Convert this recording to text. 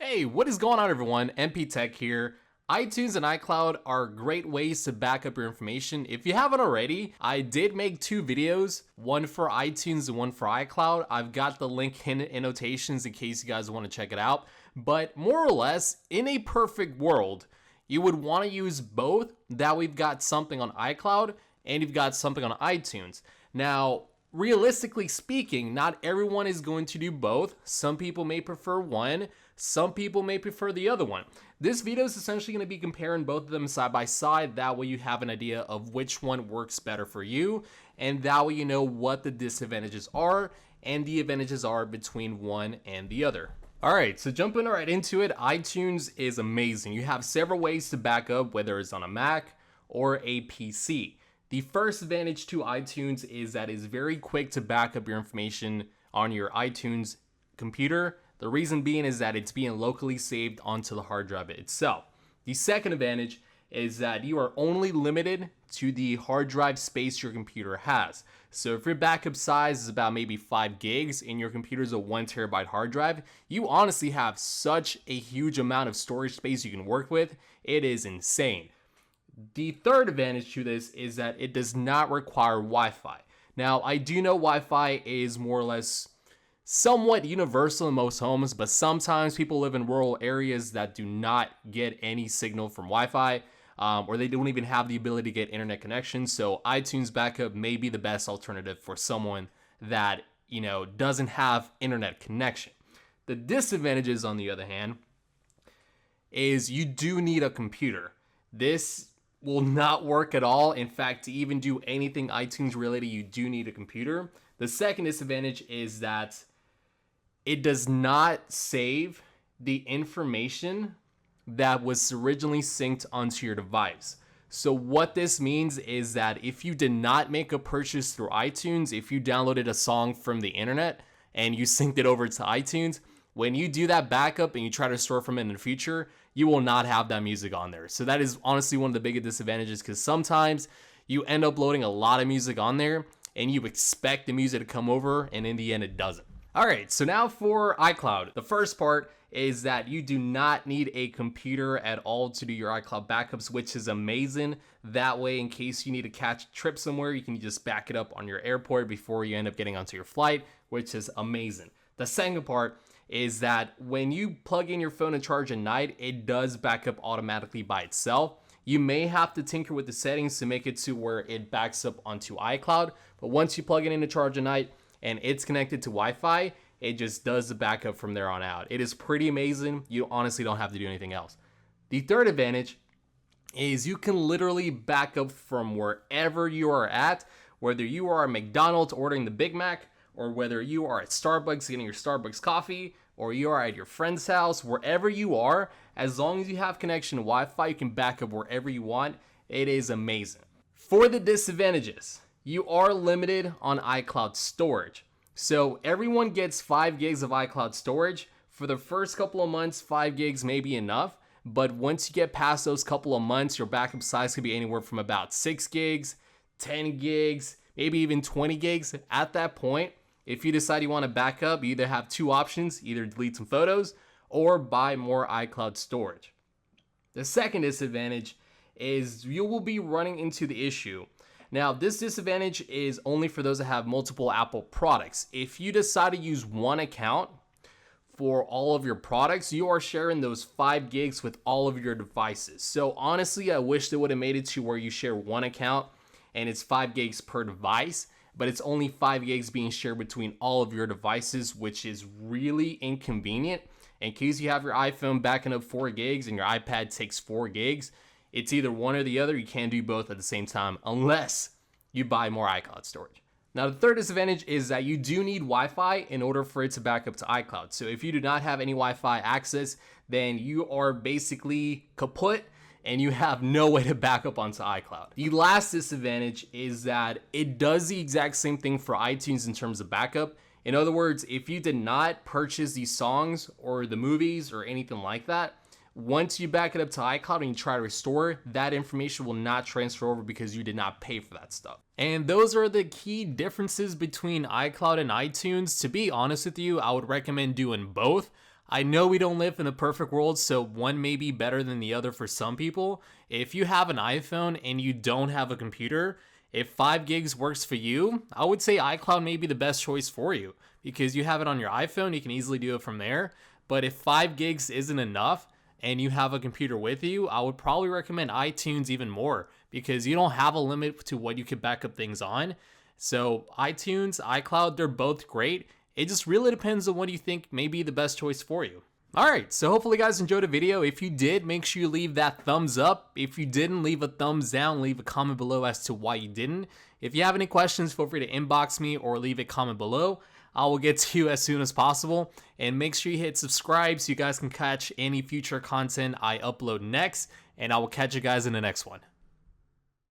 Hey, what is going on everyone? MP Tech here. iTunes and iCloud are great ways to back up your information. If you haven't already, I did make two videos, one for iTunes and one for iCloud. I've got the link in annotations in case you guys want to check it out. But more or less, in a perfect world, you would want to use both. That we've got something on iCloud and you've got something on iTunes. Now, realistically speaking, not everyone is going to do both. Some people may prefer one. Some people may prefer the other one. This video is essentially going to be comparing both of them side by side. That way you have an idea of which one works better for you. And that way you know what the disadvantages are and the advantages are between one and the other. All right, so jumping right into it, iTunes is amazing. You have several ways to back up, whether it's on a Mac or a PC. The first advantage to iTunes is that it's very quick to back up your information on your iTunes computer. The reason being is that it's being locally saved onto the hard drive itself. The second advantage is that you are only limited to the hard drive space your computer has. So if your backup size is about maybe 5 gigs and your computer is a 1 terabyte hard drive, you honestly have such a huge amount of storage space you can work with. It is insane. The third advantage to this is that it does not require Wi-Fi. Now, I do know Wi-Fi is more or less somewhat universal in most homes, but sometimes people live in rural areas that do not get any signal from Wi-Fi, or they don't even have the ability to get internet connection. So iTunes backup may be the best alternative for someone that, doesn't have internet connection. The disadvantages, on the other hand, is you do need a computer. This will not work at all. In fact, to even do anything iTunes related, you do need a computer. The second disadvantage is that it does not save the information that was originally synced onto your device. So what this means is that if you did not make a purchase through iTunes, if you downloaded a song from the internet and you synced it over to iTunes, when you do that backup and you try to store from it in the future, you will not have that music on there. So that is honestly one of the biggest disadvantages, because sometimes you end up loading a lot of music on there and you expect the music to come over, and in the end it doesn't. All right, so now for iCloud. The first part is that you do not need a computer at all to do your iCloud backups, which is amazing. That way, in case you need to catch a trip somewhere, you can just back it up on your airport before you end up getting onto your flight, which is amazing. The second part is that when you plug in your phone and charge at night, it does back up automatically by itself. You may have to tinker with the settings to make it to where it backs up onto iCloud, but once you plug it in to charge at night and it's connected to Wi-Fi, it just does the backup from there on out. It is pretty amazing. You honestly don't have to do anything else. The third advantage is you can literally back up from wherever you are at, whether you are at McDonald's ordering the Big Mac, or whether you are at Starbucks getting your Starbucks coffee, or you are at your friend's house, wherever you are, as long as you have connection to Wi-Fi, you can back up wherever you want. It is amazing. For the disadvantages, you are limited on iCloud storage. So everyone gets 5 gigs of iCloud storage. For the first couple of months, 5 gigs may be enough. But once you get past those couple of months, your backup size could be anywhere from about 6 gigs, 10 gigs, maybe even 20 gigs. At that point, if you decide you want to back up, you either have two options: either delete some photos or buy more iCloud storage. The second disadvantage is you will be running into the issue. Now, this disadvantage is only for those that have multiple Apple products. If you decide to use one account for all of your products, you are sharing those 5 gigs with all of your devices. So honestly, I wish they would have made it to where you share one account and it's 5 gigs per device, but it's only 5 gigs being shared between all of your devices, which is really inconvenient. In case you have your iPhone backing up 4 gigs and your iPad takes 4 gigs, it's either one or the other. You can't do both at the same time unless you buy more iCloud storage. Now, the third disadvantage is that you do need Wi-Fi in order for it to back up to iCloud. So if you do not have any Wi-Fi access, then you are basically kaput and you have no way to back up onto iCloud. The last disadvantage is that it does the exact same thing for iTunes in terms of backup. In other words, if you did not purchase these songs or the movies or anything like that, once you back it up to iCloud and you try to restore, that information will not transfer over because you did not pay for that stuff. And those are the key differences between iCloud and iTunes. To be honest with you, I would recommend doing both. I know we don't live in a perfect world, so one may be better than the other for some people. If you have an iPhone and you don't have a computer, if 5 gigs works for you, I would say iCloud may be the best choice for you because you have it on your iPhone, you can easily do it from there. But if 5 gigs isn't enough and you have a computer with you, I would probably recommend iTunes even more because you don't have a limit to what you can back up things on. So iTunes, iCloud, they're both great. It just really depends on what you think may be the best choice for you. Alright, so hopefully you guys enjoyed the video. If you did, make sure you leave that thumbs up. If you didn't, leave a thumbs down. Leave a comment below as to why you didn't. If you have any questions, feel free to inbox me or leave a comment below. I will get to you as soon as possible. And make sure you hit subscribe so you guys can catch any future content I upload next. And I will catch you guys in the next one.